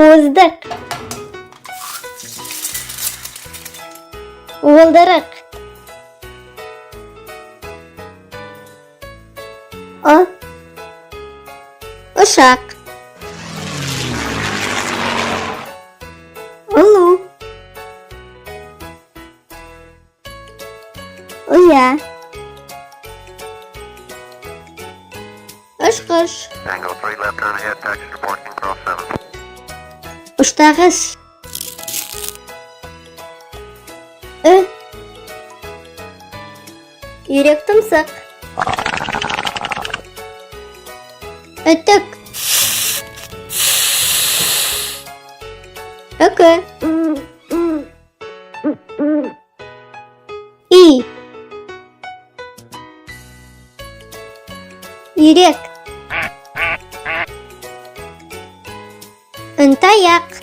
уыздық, уылдырық, ұшақ, ұлу, ұя, ұшқыш, ұштағыш, үйрек тұмсық, үтік, үкі, үй, үйрек, үнтаяқ,